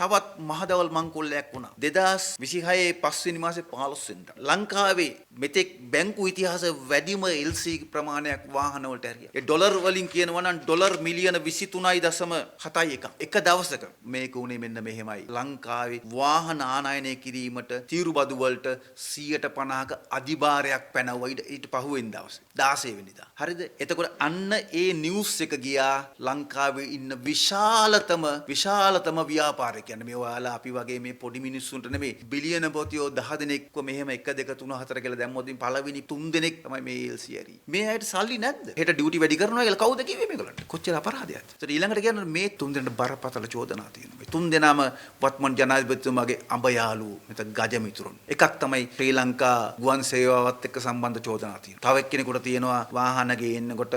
තවත් මහදවල් මංකොල්ලයක් වුණා 2026 පස්වෙනි මාසේ 15 වෙනිදා. ලංකාවේ මෙතෙක් බැංකු ඉතිහාසයේ වැඩිම LC ප්‍රමාණයක් වාහන වලට ඇරියා. ඒ ඩොලර් වලින් කියනවා නම් ඩොලර් මිලියන 23.71. එක දවසක මේක උනේ මෙන්න මෙහෙමයි. ලංකාවේ වාහන ආනයනය කිරීමට තීරු බදු වලට 150ක අධිභාරයක් පැනවුවා ඊට පහුවෙන් දවසේ 16 වෙනිදා. හරිද? එතකොට අන්න ඒ නිවුස් එක ගියා ලංකාවේ ඉන්න විශාලතම ව්‍යාපාරය කියන්නේ මේ ඔයාලා අපි වගේ මේ පොඩි මිනිස්සුන්ට නෙමෙයි බිලියන පොතියෝ 10 දෙනෙක්ව මෙහෙම 1 2 3 4 කියලා දැම්මොත් ඉතින් පළවෙනි 3 දෙනෙක් තමයි මේ LC ඇරි. මේ අයට සල්ලි නැද්ද? හෙට ඩියුටි වැඩි කරනවා කියලා කවුද කිව්වේ මේගොල්ලන්ට? කොච්චර අපරාධයක්ද? ඒත් ඊළඟට කියන්නේ මේ 3 දෙනාට බරපතල චෝදනා තියෙනවා. මේ 3 දෙනාම වත්මන් ජනාධිපතිතුමාගේ අඹ යාළුවෝ නැත්නම් ගජ මිතුරුන්. එකක් තමයි ශ්‍රී ලංකා ගුවන් සේවාවත් එක්ක සම්බන්ධ චෝදනා තියෙනවා. තව එක්කෙනෙකුට තියෙනවා වාහන ගේන්නකොට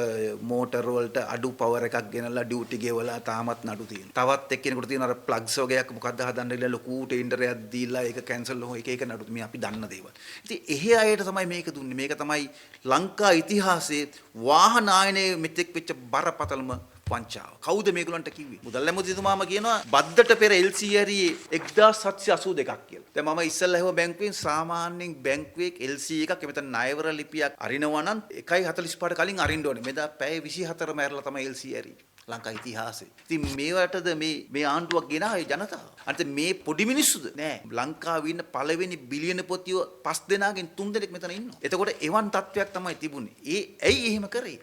මෝටර් වලට අඩු පවර් එකක් ගෙනලා ඩියුටි ගෙවලා තාමත් නඩු තියෙනවා. තවත් එක්කෙනෙකුට තියෙනවා අර ප්ලග්ස් වගේක් මොකක්ද හදන්න ඉල්ල ලොකු ටෙන්ඩරයක් දීලා ඒක කැන්සල් වෙන එක නඩු මේ අපි දන්න දේවල්. ඉතින් එහෙ අයට තමයි මේක දුන්නේ. මේක තමයි ලංකා ඉතිහාසයේ වාහන ආයනයේ මෙතෙක් වෙච්ච බරපතලම වංචාව. කවුද මේගොල්ලන්ට කිව්වේ? මුදල් ඇමතිතුමාම කියනවා බද්දට පෙර LC ඇරියේ 1782ක් කියලා. දැන් මම ඉස්සෙල්ලා හව බැංකුවෙන් සාමාන්‍යයෙන් බැංකුවේ LC එකක් එමෙතන ණයවර ලිපියක් අරිනවා නම් 1:45ට කලින් අරින්න ඕනේ. මෙදා පැය 24 මැරලා තමයි LC ඇරියේ. ලංකා ඉතිහාසයේ. ඉතින් මේවටද මේ ආණ්ඩුවක් ගෙනාවේ ජනතාව. අනිත් මේ පොඩි මිනිස්සුද? නෑ. ලංකාවේ ඉන්න පළවෙනි බිලියන පොතියෝ 5 දෙනාගෙන් 3 දෙනෙක් මෙතන ඉන්නවා. එතකොට එවන් තත්වයක් තමයි තිබුණේ. ඇයි එහෙම කරේ?